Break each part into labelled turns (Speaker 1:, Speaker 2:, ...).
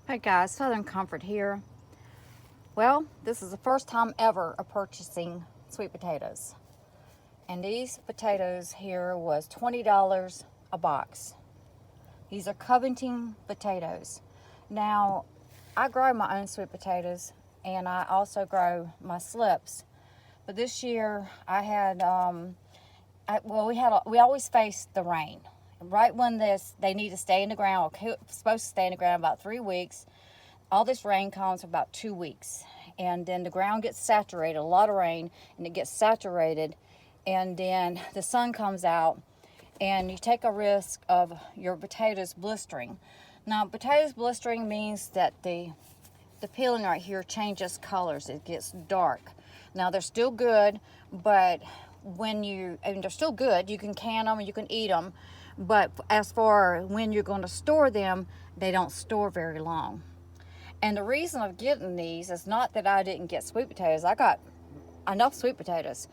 Speaker 1: Hey guys, Southern Comfort here. Well, this is the first time ever of purchasing sweet potatoes. And these potatoes here was $20 a box. These are Covington potatoes. Now, I grow my own sweet potatoes and I also grow my slips. But this year I had, we always face the rain. Right when they need to stay in the ground, or supposed to stay in the ground about 3 weeks, all this rain comes for about 2 weeks. And then the ground gets saturated, a lot of rain, and it gets saturated. And then the sun comes out, and you take a risk of your potatoes blistering. Now, potatoes blistering means that the peeling right here changes colors. It gets dark. Now, they're still good, but they're still good. You can can them and you can eat them. But as for when you're going to store them, they don't store very long. And the reason of getting these is not that I didn't get sweet potatoes. I got enough sweet potatoes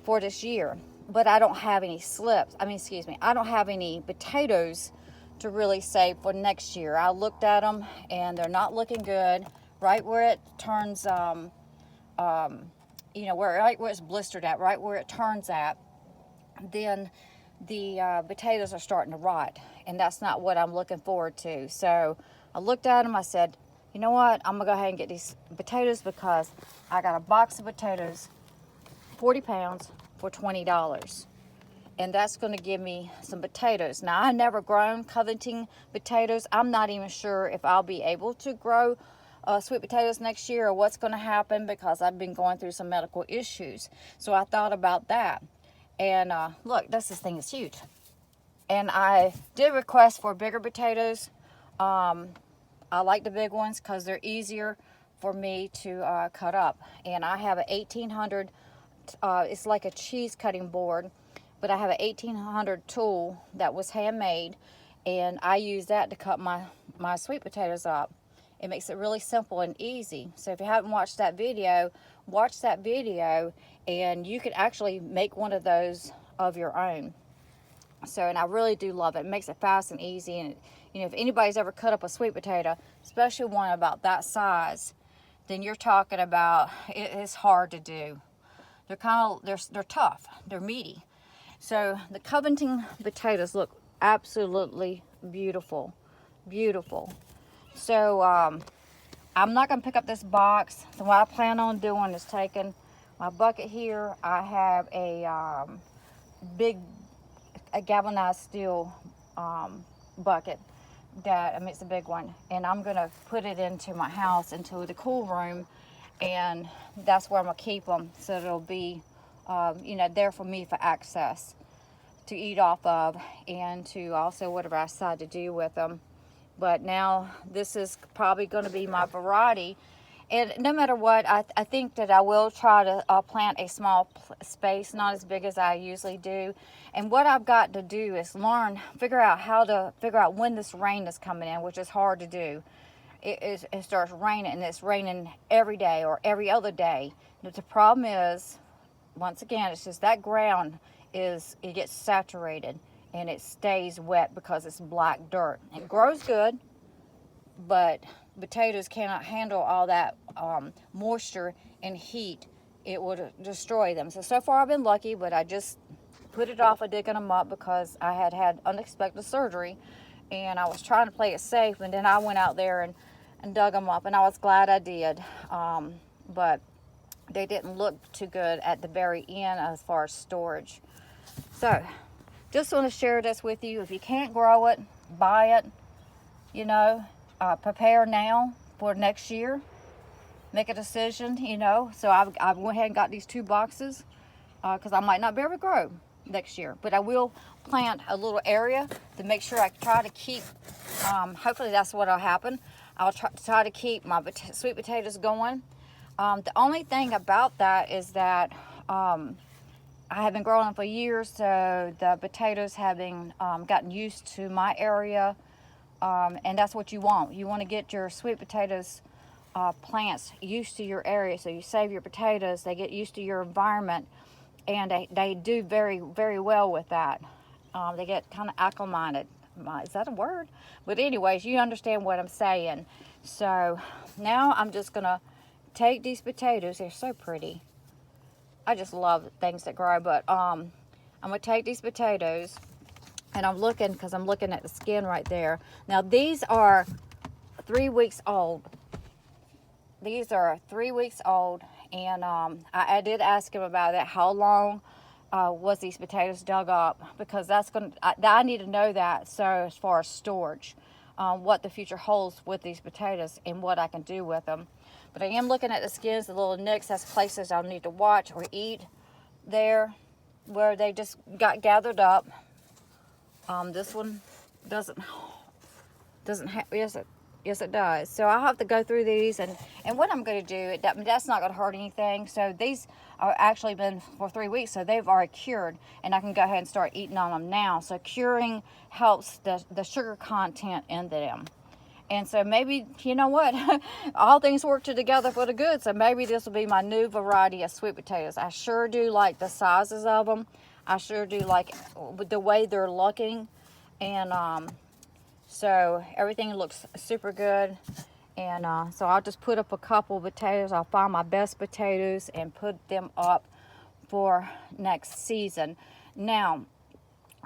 Speaker 1: for this year, but I don't have any I don't have any potatoes to really save for next year. I looked at them and they're not looking good. Right where it turns, right where it's blistered at, right where it turns at, then the potatoes are starting to rot, and that's not what I'm looking forward to. So I looked at them. I said, you know what? I'm gonna go ahead and get these potatoes because I got a box of potatoes, 40 pounds for $20. And that's going to give me some potatoes. Now, I never grown Covington potatoes. I'm not even sure if I'll be able to grow sweet potatoes next year or what's going to happen because I've been going through some medical issues. So I thought about that. And look, this thing is huge. And I did request for bigger potatoes. I like the big ones because they're easier for me to cut up. And I have an 1800, it's like a cheese cutting board, but I have an 1800 tool that was handmade, and I use that to cut my sweet potatoes up. It makes it really simple and easy. So if you haven't watched that video, watch that video, and you could actually make one of those of your own. So, and I really do love it. It makes it fast and easy. And if anybody's ever cut up a sweet potato, especially one about that size, then you're talking about it's hard to do. They're tough. They're meaty. So the Covington potatoes look absolutely beautiful, beautiful. So I'm not going to pick up this box. So what I plan on doing is taking my bucket here. I have a galvanized steel bucket it's a big one, and I'm going to put it into my house, into the cool room, and that's where I'm going to keep them, so it'll be there for me for access to eat off of, and to also whatever I decide to do with them. But now this is probably going to be my variety. And no matter what, I think that I will try to plant a small space, not as big as I usually do. And what I've got to do is figure out when this rain is coming in, which is hard to do. It starts raining, and it's raining every day or every other day. But the problem is, once again, it's just that ground it gets saturated and it stays wet because it's black dirt. It grows good, but potatoes cannot handle all that moisture and heat. It would destroy them. So far I've been lucky, but I just put it off of digging them up because I had unexpected surgery, and I was trying to play it safe, and then I went out there and dug them up, and I was glad I did. But they didn't look too good at the very end as far as storage. So just want to share this with you. If you can't grow it, buy it. Prepare now for next year. Make a decision. So I went ahead and got these 2 boxes because I might not be able to grow next year, but I will plant a little area to make sure I try to keep. Hopefully that's what'll happen. I'll try to keep my sweet potatoes going. The only thing about that is that I have been growing them for years, so the potatoes have been gotten used to my area, and that's what you want. You want to get your sweet potatoes plants used to your area, so you save your potatoes. They get used to your environment, and they do very, very well with that. They get kind of acclimated Is that a word? But anyways, you understand what I'm saying. So now I'm just gonna take these potatoes. They're so pretty. I just love things that grow. But I'm gonna take these potatoes, and I'm looking, because I'm looking at the skin right there. Now these are 3 weeks old. These are 3 weeks old, and I did ask him about it. How long was these potatoes dug up? Because that's I need to know that. So as far as storage, what the future holds with these potatoes and what I can do with them. But I am looking at the skins, the little nicks. That's places I'll need to watch or eat there, where they just got gathered up. This one doesn't have, yes it does. So I'll have to go through these, and what I'm going to do, that's not going to hurt anything. So these are actually been for 3 weeks, so they've already cured, and I can go ahead and start eating on them now. So curing helps the sugar content in them. And so maybe, you know what, all things work together for the good. So maybe this will be my new variety of sweet potatoes. I sure do like the sizes of them. I sure do like the way they're looking. And so everything looks super good. And so I'll just put up a couple of potatoes. I'll find my best potatoes and put them up for next season. Now,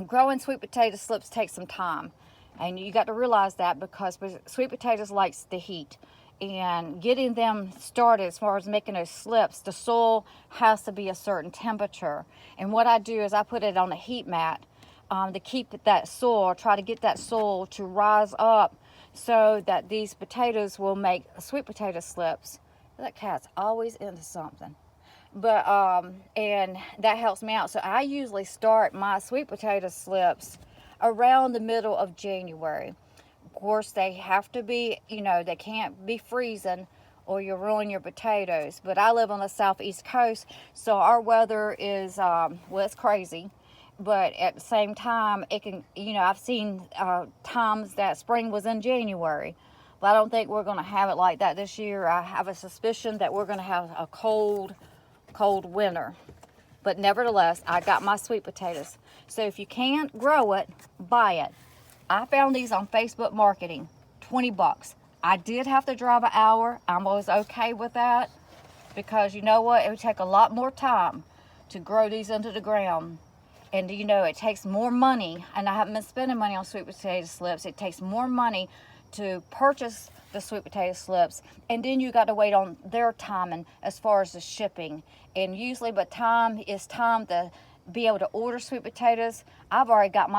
Speaker 1: growing sweet potato slips takes some time. And you got to realize that, because sweet potatoes likes the heat. And getting them started as far as making those slips, the soil has to be a certain temperature. And what I do is I put it on a heat mat to keep that soil, try to get that soil to rise up so that these potatoes will make sweet potato slips. That cat's always into something. But, and that helps me out. So I usually start my sweet potato slips around the middle of January. Of course, they have to be, they can't be freezing or you'll ruin your potatoes. But I live on the southeast coast, so our weather is, well, it's crazy. But at the same time, it can, I've seen times that spring was in January. But I don't think we're going to have it like that this year. I have a suspicion that we're going to have a cold winter. But nevertheless, I got my sweet potatoes. So if you can't grow it, buy it. I found these on Facebook Marketing, 20 bucks. I did have to drive an hour. I was okay with that, because you know what? It would take a lot more time to grow these into the ground. And it takes more money, and I haven't been spending money on sweet potato slips. It takes more money to purchase the sweet potato slips, and then you got to wait on their timing as far as the shipping. And usually, but time to be able to order sweet potatoes. I've already got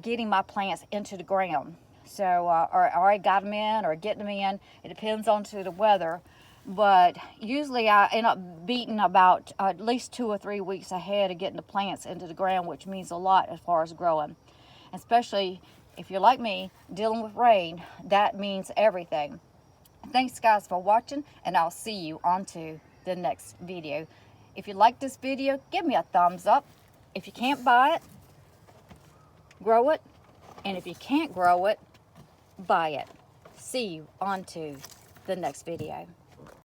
Speaker 1: getting my plants into the ground. So, or already got them in or getting them in. It depends on the weather. But usually I end up beating about at least 2 or 3 weeks ahead of getting the plants into the ground, which means a lot as far as growing. Especially if you're like me, dealing with rain, that means everything. Thanks guys for watching, and I'll see you on to the next video. If you like this video, give me a thumbs up. If you can't buy it, grow it. And if you can't grow it, buy it. See you on to the next video.